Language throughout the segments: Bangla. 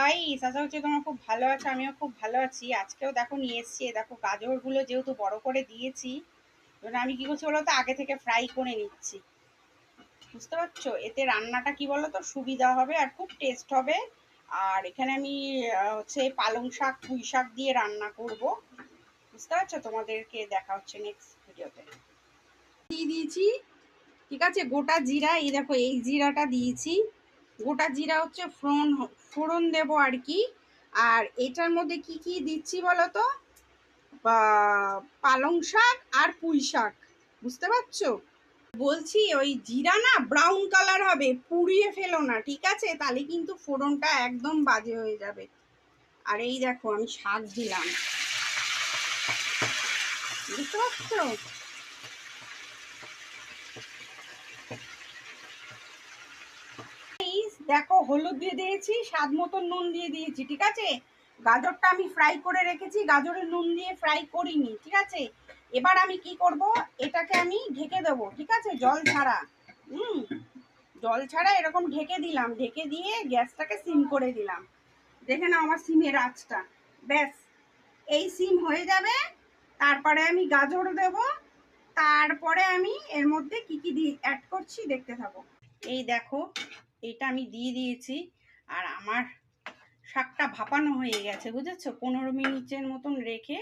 গাইস, আশা হচ্ছে তোমরা খুব ভালো আছো। আমিও খুব ভালো আছি। আজকেও দেখো নিয়ে এসেছি, দেখো গাজরগুলো যেহেতু বড় করে দিয়েছি, জন্য আমি কি করছি বলো তো, আগে থেকে ফ্রাই করে নিচ্ছি। বুঝতে পারছো? এতে রান্নাটা কি বলো তো সুবিধা হবে আর খুব টেস্ট হবে। আর এখানে আমি হচ্ছে পালং শাক, পুঁই শাক দিয়ে রান্না করব। বুঝতে পারছো? তোমাদেরকে দেখা হচ্ছে নেক্সট ভিডিওতে। দিয়ে দিয়েছি, ঠিক আছে, গোটা জিরা। এই দেখো, এই জিরাটা দিয়েছি। গোটা জিরা হচ্ছে ফোড়ন দেব আর কি। আর এটার মধ্যে কি কি দিচ্ছি বলো তো, পালং শাক আর পুঁই শাক। বুঝতে পারছো? বলছি ওই জিরা না ব্রাউন কালার হবে, পুড়িয়ে ফেলো না, ঠিক আছে? তাহলে কিন্তু ফোড়নটা একদম বাজে হয়ে যাবে। আর এই দেখো আমি শাক দিলাম। বুঝতে পারছো? দেখো হলুদ দিয়ে দিয়েছি, স্বাদ মতো নুন দিয়ে দিয়েছি, ঠিক আছে? গাজরটা আমি ফ্রাই করে রেখেছি, গাজরের নুন দিয়ে ফ্রাই করিনি, ঠিক আছে? এবার আমি কি করব, এটাকে আমি ঢেকে দেবো, ঠিক আছে, জল ছাড়া। হুম, জল ছাড়া এরকম ঢেকে দিলাম, ঢেকে দিয়ে গ্যাসটাকে সিম করে দিলাম। দেখে নাও আমার সিমের আঁচটা। ব্যাস, এই সিম হয়ে যাবে। তারপরে আমি গাজর দেব। তারপরে আমি এর মধ্যে কি কি অ্যাড করছি দেখতে থাকো। এই দেখো, এটা আমি দিয়ে দিয়েছি। আর আমার শাকটা ভাপানো হয়ে গেছে, বুঝেছো? 15 মিনিটের মতন রেখে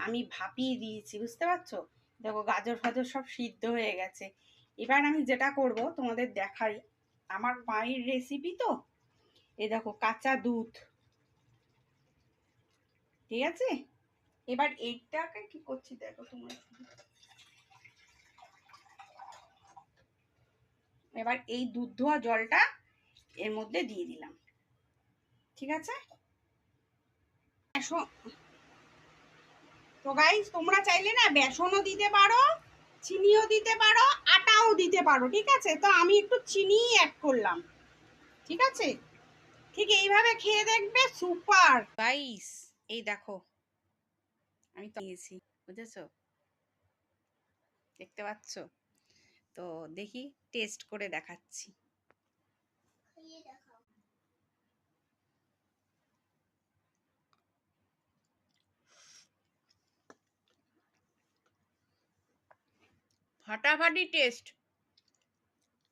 আমি ভাপিয়ে দিয়েছি। বুঝতে পারছো? দেখো গাজর ফাজর সব সিদ্ধ হয়ে গেছে। এবার আমি যেটা করব তোমাদের দেখাই, আমার মায়ের রেসিপি তো। এই দেখো কাঁচা দুধ, ঠিক আছে? এবার এইটাকে কি করছি দেখো তোমরা। এবার এই দুধ ধোয়া জলটা এর মধ্যে দিয়ে দিলাম, ঠিক আছে? তো গাইস, তোমরা চাইলে না বেসনও দিতে পারো, চিনিও দিতে পারো, আটাও দিতে পারো, ঠিক আছে? তো আমি একটু চিনি অ্যাড করলাম, ঠিক আছে? ঠিক এইভাবে খেয়ে দেখবে, সুপার গাইস। এই দেখো আমি তো নিয়েছি, বুঝেছো? দেখতে পাচ্ছ? তো দেখি টেস্ট করে দেখাচ্ছি। ফাটাফাটি টেস্ট,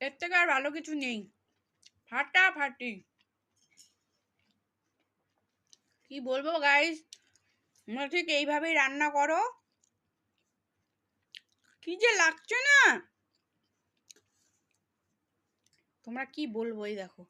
এর থেকে আর ভালো কিছু নেই। ফাটাফাটি, কি বলবো গাইস, তোমরা ঠিক এইভাবেই রান্না করো। কি যে লাগছে না, তোমরা কি বলবো, এই দেখো।